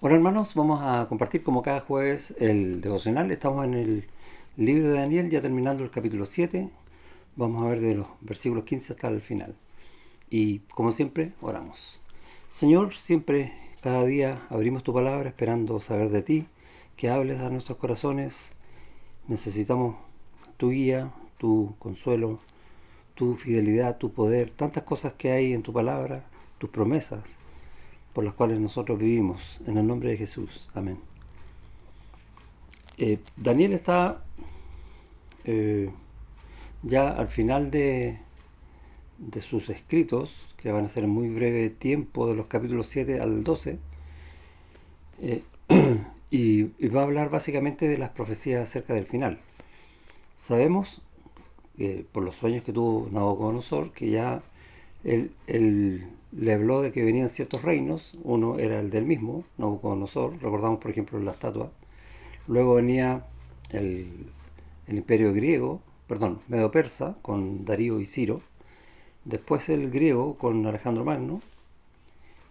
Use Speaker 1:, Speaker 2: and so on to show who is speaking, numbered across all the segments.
Speaker 1: Hola hermanos, vamos a compartir como cada jueves el devocional. Estamos en el libro de Daniel, ya terminando el capítulo 7. Vamos a ver de los versículos 15 hasta el final. Y como siempre, oramos. Señor, siempre, cada día abrimos tu palabra esperando saber de ti, que hables a nuestros corazones. Necesitamos tu guía, tu consuelo, tu fidelidad, tu poder, tantas cosas que hay en tu palabra, tus promesas por las cuales nosotros vivimos. En el nombre de Jesús. Amén. Daniel está eh, ya al final de sus escritos, que van a ser en muy breve tiempo, de los capítulos 7 al 12, eh, y va a hablar básicamente de las profecías acerca del final. Sabemos, por los sueños que tuvo Nabucodonosor, que ya él le habló de que venían ciertos reinos. Uno era el del mismo, Nabucodonosor, recordamos por ejemplo la estatua. Luego venía el, el imperio griego, perdón, medo-persa, con Darío y Ciro. Después el griego con Alejandro Magno.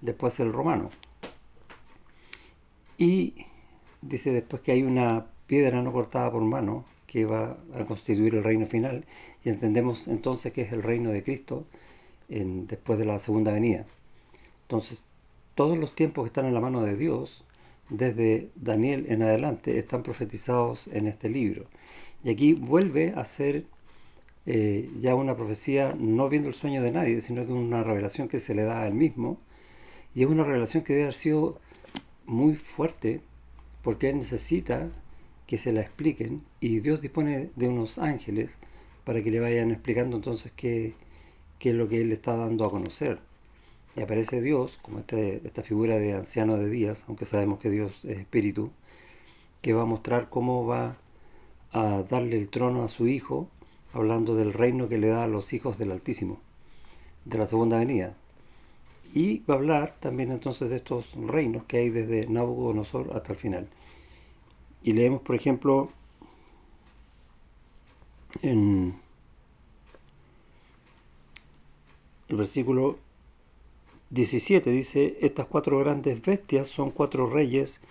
Speaker 1: Después el romano. Y dice después que hay una piedra no cortada por mano que va a constituir el reino final. Y entendemos entonces que es el reino de Cristo después de la segunda venida. Entonces, todos los tiempos que están en la mano de Dios, desde Daniel en adelante, están profetizados en este libro. Y aquí vuelve a ser ya una profecía, no viendo el sueño de nadie, sino que una revelación que se le da a él mismo. Y es una revelación que debe haber sido muy fuerte, porque él necesita que se la expliquen, y Dios dispone de unos ángeles para que le vayan explicando entonces qué es lo que él está dando a conocer. Y aparece Dios, como esta figura de anciano de días, aunque sabemos que Dios es espíritu, que va a mostrar cómo va a darle el trono a su hijo, hablando del reino que le da a los hijos del Altísimo, de la segunda venida. Y va a hablar también entonces de estos reinos que hay desde Nabucodonosor hasta el final. Y leemos, por ejemplo, en el versículo 17, dice: estas cuatro grandes bestias son cuatro reyes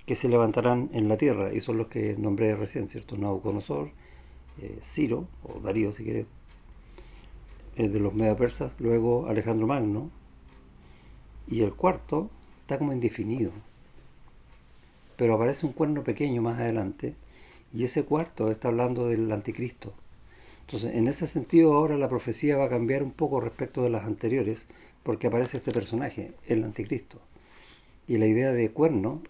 Speaker 1: que se levantarán en la tierra, y son los que nombré recién, ¿cierto? Nabucodonosor, Ciro, o Darío si quieres, de los medo persas, luego Alejandro Magno, y el cuarto está como indefinido, pero aparece un cuerno pequeño más adelante, y ese cuarto está hablando del anticristo. Entonces, en ese sentido, ahora la profecía va a cambiar un poco respecto de las anteriores, porque aparece este personaje, el anticristo. Y la idea de cuerno,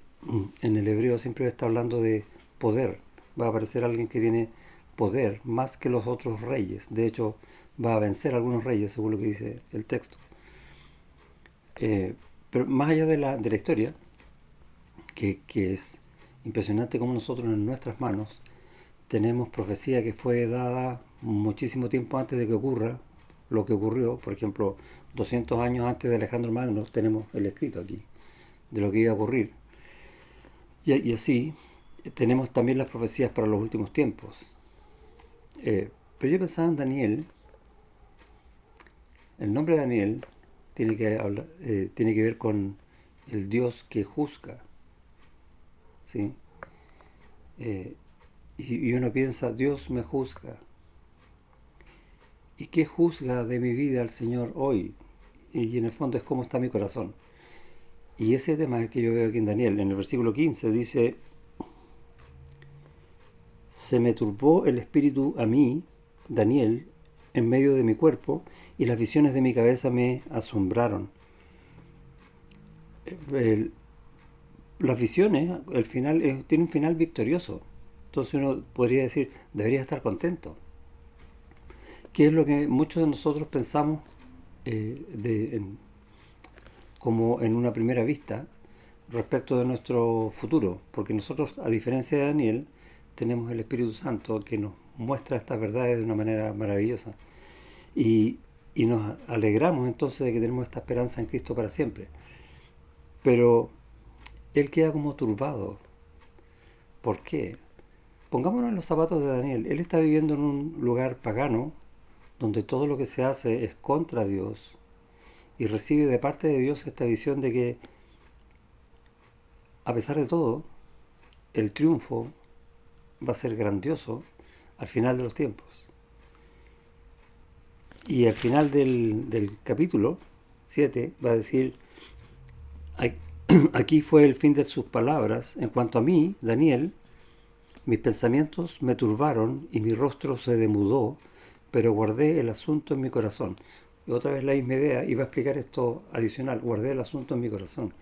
Speaker 1: en el hebreo siempre está hablando de poder. Va a aparecer alguien que tiene poder más que los otros reyes. De hecho, va a vencer a algunos reyes, según lo que dice el texto. Pero más allá de la historia, que es impresionante como nosotros en nuestras manos tenemos profecía que fue dada muchísimo tiempo antes de que ocurra lo que ocurrió. Por ejemplo, 200 años antes de Alejandro Magno tenemos el escrito aquí de lo que iba a ocurrir. Y así tenemos también las profecías para los últimos tiempos. Pero yo pensaba en Daniel. El nombre de Daniel tiene que ver con el Dios que juzga, ¿sí? Eh, y uno piensa, Dios me juzga. ¿Y qué juzga de mi vida el Señor hoy? Y en el fondo es cómo está mi corazón. Y ese tema es el que yo veo aquí en Daniel. En el versículo 15 dice: se me turbó el espíritu a mí, Daniel, en medio de mi cuerpo, y las visiones de mi cabeza me asombraron. El- las visiones, el final tiene un final victorioso. Entonces uno podría decir, debería estar contento. ¿Qué es lo que muchos de nosotros pensamos como en una primera vista respecto de nuestro futuro? Porque nosotros, a diferencia de Daniel, tenemos el Espíritu Santo que nos muestra estas verdades de una manera maravillosa. Y, y nos alegramos entonces de que tenemos esta esperanza en Cristo para siempre. Pero él queda como turbado. ¿Por qué? Pongámonos en los zapatos de Daniel. Él está viviendo en un lugar pagano donde todo lo que se hace es contra Dios, y recibe de parte de Dios esta visión de que a pesar de todo, el triunfo va a ser grandioso al final de los tiempos. Y al final del capítulo 7 va a decir, aquí fue el fin de sus palabras. En cuanto a mí, Daniel, mis pensamientos me turbaron y mi rostro se demudó, pero guardé el asunto en mi corazón. Y otra vez la misma idea, iba a explicar esto adicional, guardé el asunto en mi corazón.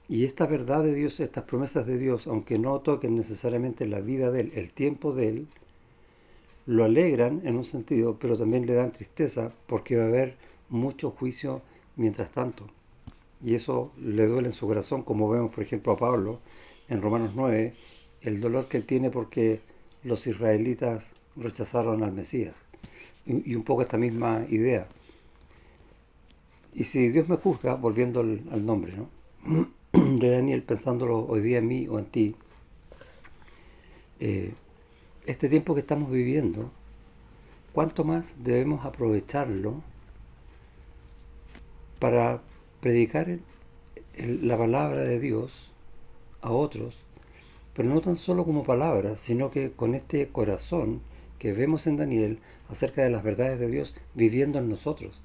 Speaker 1: Y esta verdad de Dios, estas promesas de Dios, aunque no toquen necesariamente la vida de Él, el tiempo de Él, lo alegran en un sentido, pero también le dan tristeza porque va a haber mucho juicio mientras tanto. Y eso le duele en su corazón, como vemos, por ejemplo, a Pablo en Romanos 9, el dolor que él tiene porque los israelitas rechazaron al Mesías. Y un poco esta misma idea. Y si Dios me juzga, volviendo al nombre, ¿no? de Daniel, pensándolo hoy día en mí o en ti, este tiempo que estamos viviendo, ¿cuánto más debemos aprovecharlo para predicar la palabra de Dios a otros? Pero no tan solo como palabras, sino que con este corazón que vemos en Daniel acerca de las verdades de Dios viviendo en nosotros,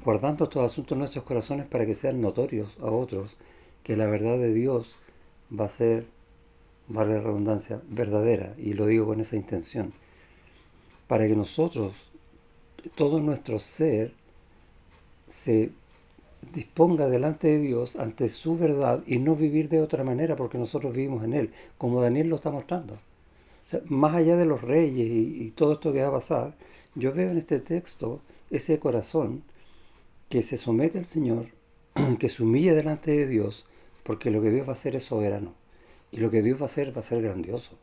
Speaker 1: guardando estos asuntos en nuestros corazones para que sean notorios a otros que la verdad de Dios va a ser, vale la redundancia, verdadera, y lo digo con esa intención, para que nosotros, todo nuestro ser, se disponga delante de Dios ante su verdad y no vivir de otra manera porque nosotros vivimos en Él, como Daniel lo está mostrando. O sea, más allá de los reyes y todo esto que va a pasar, yo veo en este texto ese corazón que se somete al Señor, que se humilla delante de Dios, porque lo que Dios va a hacer es soberano. Y lo que Dios va a ser grandioso.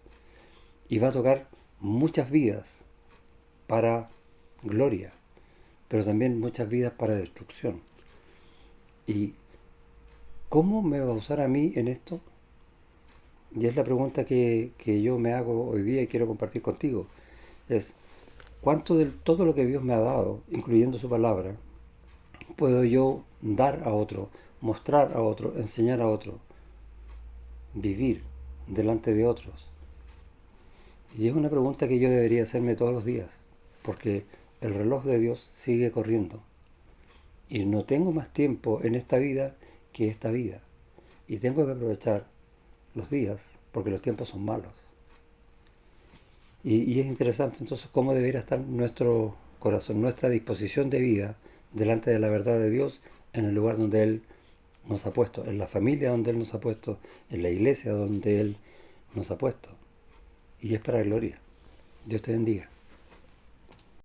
Speaker 1: Y va a tocar muchas vidas para gloria, pero también muchas vidas para destrucción. ¿Y cómo me va a usar a mí en esto? Y es la pregunta que yo me hago hoy día y quiero compartir contigo. Es, ¿cuánto de todo lo que Dios me ha dado, incluyendo su palabra, puedo yo dar a otro, mostrar a otro, enseñar a otro, vivir delante de otros? Y es una pregunta que yo debería hacerme todos los días, porque el reloj de Dios sigue corriendo. Y no tengo más tiempo en esta vida que esta vida. Y tengo que aprovechar los días, porque los tiempos son malos. Y es interesante entonces cómo debería estar nuestro corazón, nuestra disposición de vida delante de la verdad de Dios en el lugar donde Él nos ha puesto, en la familia donde Él nos ha puesto, en la iglesia donde Él nos ha puesto. Y es para gloria. Dios te bendiga.